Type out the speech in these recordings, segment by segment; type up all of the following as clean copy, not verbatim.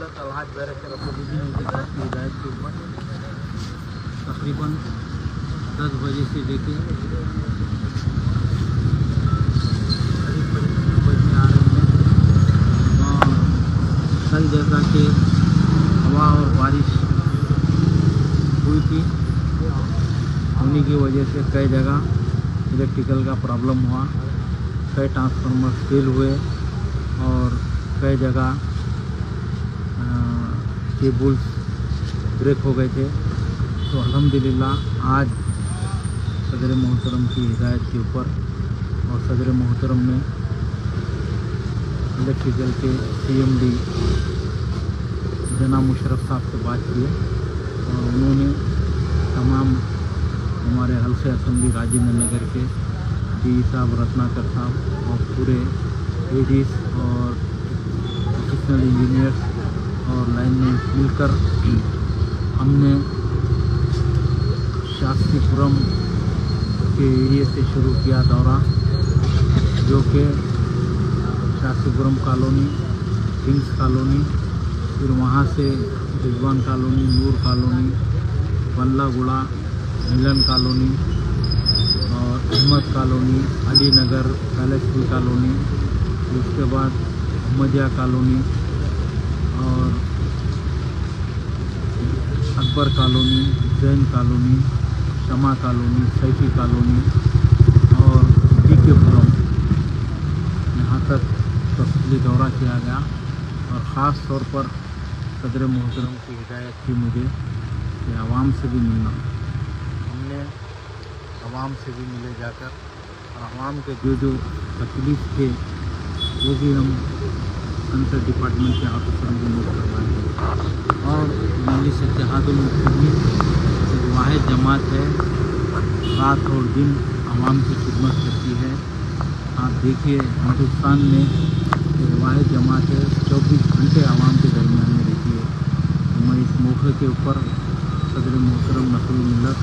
मिल्लत Alhaj barrack रसूलुद्दीन की हिदायत के ऊपर तकरीबन 10 बजे से लेके करीब 9 बजने आ रहे हैं। और कल जैसा कि हवा और बारिश हुई थी, होने की वजह से कई जगह इलेक्ट्रिकल का प्रॉब्लम हुआ, कई ट्रांसफार्मर फेल हुए और कई जगह केबल्स ब्रेक हो गए थे। तो अल्हम्दुलिल्लाह आज सदर मोहतरम की हिदायत के ऊपर और सदर मोहतरम ने इलेक्ट्रिकल के CMD जनाब मुशर्रफ साहब से बात की और उन्होंने तमाम हमारे हल्के असम्बली राजेंद्र नगर के डी साहब, रत्नाकर साहब और पूरे ADs और प्रोफेशनल इंजीनियर्स और लाइनमैन मिलकर हमने शास्त्रीपुरम के एरिया से शुरू किया दौरा, जो कि शास्त्रीपुरम कॉलोनी, किंग्स कॉलोनी, फिर वहाँ से रिजवान कॉलोनी, नूर कॉलोनी, बल्लागुड़ा, मिलन कॉलोनी और अहमद कॉलोनी, अली नगर, पैलेसपुर कॉलोनी, उसके बाद अहमदिया कॉलोनी और अकबर कॉलोनी, जैन कॉलोनी, शमा कॉलोनी, सैफी कॉलोनी और DKपुरम, यहाँ तक तफसीली दौरा किया गया। और ख़ास तौर पर सदर मोहतरम की हिदायत थी मुझे कि आवाम से भी मिलना। हमने आवाम से भी मिले जाकर और आवाम के जो तकलीफ़ थे वो भी हम कंसर्न डिपार्टमेंट के ऑफिसरों को नोट करवाएँ। और मजलिस इत्तेहादुल मुस्लिमीन एक वाहिद जमात है, रात और दिन आवाम की खिदमत करती है। आप देखिए हिंदुस्तान में एक वाहिद जमात है, 24 घंटे आवाम के दरमियान में रहती है। तो मैं इस मौके के ऊपर सदर मोहतरम नस्रुल मिल्लत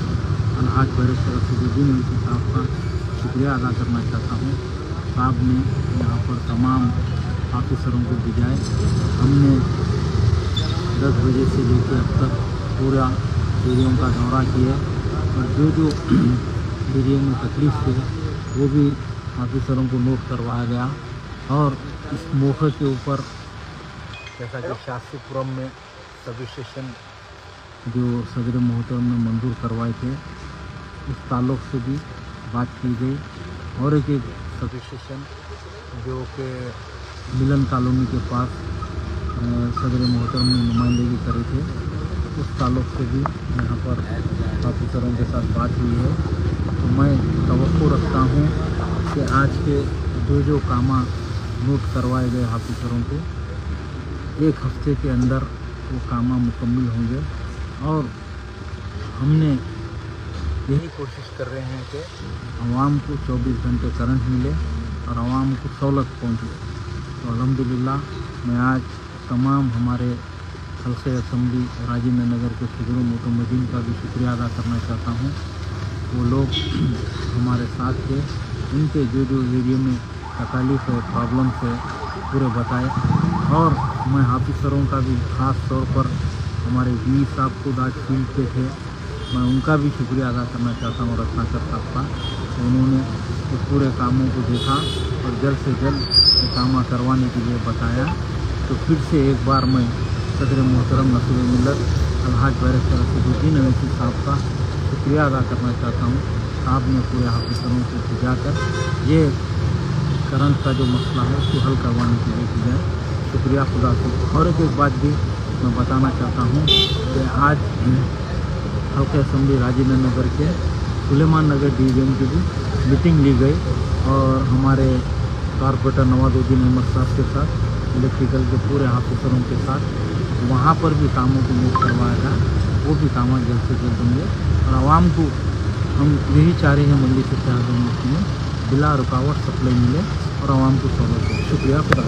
अलहाज बैरक रसूलुद्दीन साहब का शुक्रिया अदा करना चाहता हूँ। साहब ने यहाँ पर तमाम ऑफिसरों को भिजाए। हमने 10 बजे से लेकर अब तक पूरा एरिया का दौरा किया और जो एरिया में तकलीफ़ थी वो भी ऑफिसरों को नोट करवाया गया। और इस मौके के ऊपर जैसा कि शास्त्रीपुरम में सब स्टेशन जो सदर मोहतरम ने मंजूर करवाए थे, उस ताल्लुक़ से भी बात की गई। और एक सब स्टेशन जो कि मिलन कॉलोनी के पास सदर मोहतरम ने नुमाइंदगी करी थे, उस ताल्लुक़ से भी यहाँ पर ऑफिसरों के साथ बात हुई है। तो मैं तवक्को रखता हूँ कि आज के जो कामा नोट करवाए गए ऑफिसरों को 1 हफ्ते के अंदर वो कामा मुकम्मल होंगे। और हमने यही कोशिश कर रहे हैं कि आवाम को 24 घंटे करंट मिले और आवाम को सहूलत पहुँचे। तो अल्हम्दुलिल्लाह मैं आज तमाम हमारे हल्के असम्बली राजेंद्र नगर के सदर मोतमदीन का भी शुक्रिया अदा करना चाहता हूँ। वो लोग हमारे साथ थे, उनके जो एरिया में तकालीफ है, प्रॉब्लम्स है, पूरे बताए। और मैं ऑफिसरों का भी ख़ास तौर पर हमारे DE साहब खुद आज फील्ड पे थे, मैं उनका भी शुक्रिया अदा करना चाहता हूँ, रत्नाकर साहब का। तो उन्होंने इस पूरे कामों को देखा और जल्द से जल्द ये कामा करवाने के लिए बताया। तो फिर से एक बार मैं सदर मोहतरम नस्रुल मिल्लत अलहाज बैरक रसूलुद्दीन साहब का शुक्रिया अदा करना चाहता हूँ। साहब ने पूरे ऑफिसरों को भिजाकर ये करंट का जो मसला है उसको हल करवाने के लिए किया है। शुक्रिया खुदा को। और एक बात भी मैं बताना चाहता हूँ कि आज हल्के असम्बली राजेंद्र नगर के सुलेमान नगर डिवीज़न की भी मीटिंग ली गई और हमारे कारपोरेटर नवाजुद्दीन अहमद साहब के साथ इलेक्ट्रिकल के पूरे ऑफिसरों के साथ वहाँ पर भी कामों को नोट करवाया था। वो भी काम जल्द से जल्द होंगे और आवाम को हम यही चाह रहे हैं मजलिस इत्तेहादुल मुस्लिमीन बिला रुकावट सप्लाई मिले और आवाम को सहूलत हो। शुक्रिया खुदा।